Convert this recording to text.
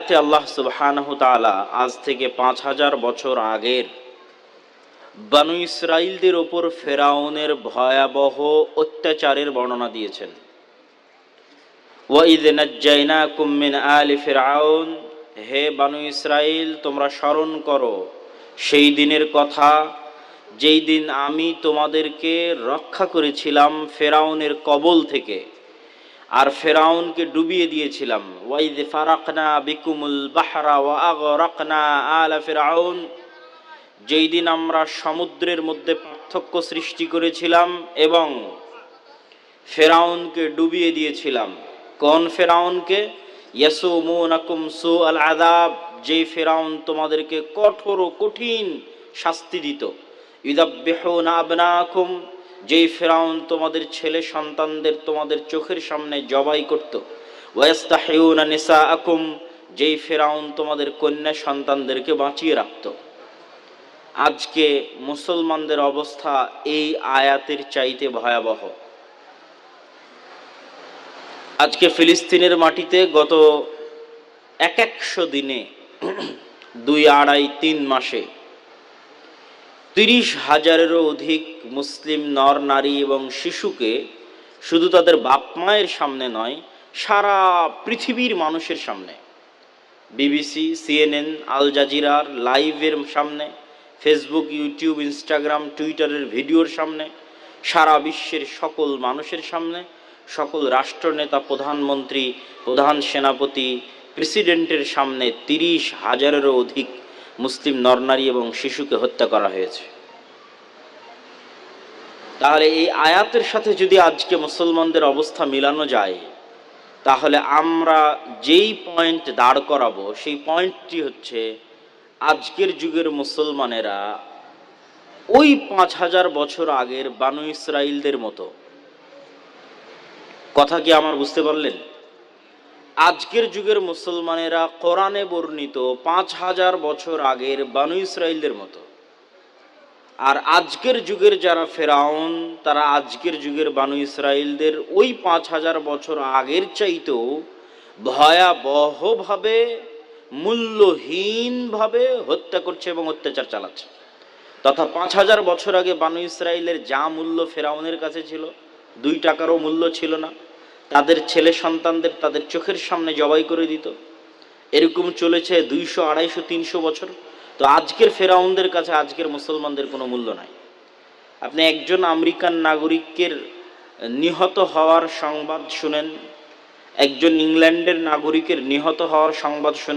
আয়াতে আল্লাহ সুবহানাহু তাআলা আজ থেকে ৫,০০০ বছর আগের বনু ইসরাইলদের ওপর ফেরাউনের ভয়াবহ অত্যাচারের বর্ণনা দিয়েছেন। ওয়াইদ নাজ্জাইনাকুম মিন আলি ফিরআউন, হে বনু ইসরাইল, তোমরা স্মরণ করো সেই দিনের কথা যেই দিন আমি তোমাদেরকে রক্ষা করেছিলাম ফেরাউনের কবল থেকে আর ফেরাউনকে ডুবিয়ে দিয়েছিলাম। ওয়াইদ ফারাকনা বিকুমুল বাহরা ওয়া আগরাকনা আলা ফিরআউন, যেই দিন আমরা সমুদ্রের মধ্যে পার্থক্য সৃষ্টি করেছিলাম এবং ফেরাউনকে ডুবিয়ে দিয়েছিলাম। কোন ফেরাউনকে? ইয়াসুমুনাকুম সুআল আযাব, যেই ফেরাউন তোমাদেরকে কঠোর ও কঠিন শাস্তি দিত। ইউযাব্বিহুনা আবনাকুম, যেই ফেরাউন তোমাদের ছেলে সন্তানদের তোমাদের চোখের সামনে জবাই করত। ওয়াস্তাহিউনা নিসাআকুম, যেই ফেরাউন তোমাদের কন্যা সন্তানদেরকে বাঁচিয়ে রাখত। আজকে মুসলমানদের অবস্থা এই আয়াতের চাইতে ভয়াবহ। আজকে ফিলিস্তিনের মাটিতে গত ১০০ দিনে ২, ২.৫, ৩ মাসে ৩০,০০০-এরও অধিক মুসলিম নর নারী এবং শিশুকে শুধু তাদের বাপ মায়ের সামনে নয়, সারা পৃথিবীর মানুষের সামনে, বিবিসি, সিএনএন, আল জাজিরার লাইভের সামনে, ফেসবুক, ইউটিউব, ইনস্টাগ্রাম, টুইটারের ভিডিওর সামনে, সারা বিশ্বের সকল মানুষের সামনে, সকল রাষ্ট্রনেতা, প্রধানমন্ত্রী, প্রধান সেনাপতি, প্রেসিডেন্টের সামনে ৩০,০০০-এরও অধিক মুসলিম নরনারী এবং শিশুকে হত্যা করা হয়েছে। তাহলে এই আয়াতের সাথে যদি আজকে মুসলমানদের অবস্থা মিলানো যায়, তাহলে আমরা যেই পয়েন্ট দাঁড় করাবো সেই পয়েন্টটি হচ্ছে আজকের যুগের মুসলমানেরা ওই ৫,০০০ বছর আগের বনু ইসরাইলদের মতো। কথা কি আমার বুঝতে পারলেন? আজকের যুগের মুসলমানেরা কোরআনে বর্ণিত ৫,০০০ বছর আগের বনু ইসরাইলদের মতো। আর আজকের যুগের যারা ফেরাউন, তারা আজকের যুগের বনু ইসরাইলদের ওই ৫,০০০ বছর আগের চাইতেও ভয়াবহভাবে, মূল্যহীনভাবে হত্যা করছে এবং অত্যাচার চালাচ্ছে। তথা ৫,০০০ বছর আগে বনু ইসরাইলের যা মূল্য ফেরাউনের কাছে ছিল, ২ টাকারও মূল্য ছিল না। তাদের ছেলে সন্তানদের তাদের চোখের সামনে জবাই করে দিত। এরকম চলেছে ২০০, ২৫০, ৩০০ বছর। তো আজকের ফেরাউনদের কাছে আজকের মুসলমানদের কোনো মূল্য নাই। আপনি একজন আমেরিকান নাগরিকের নিহত হওয়ার সংবাদ শুনেন, একজন ইংল্যান্ডের নাগরিকের নিহত হওয়ার সংবাদ শুনেন,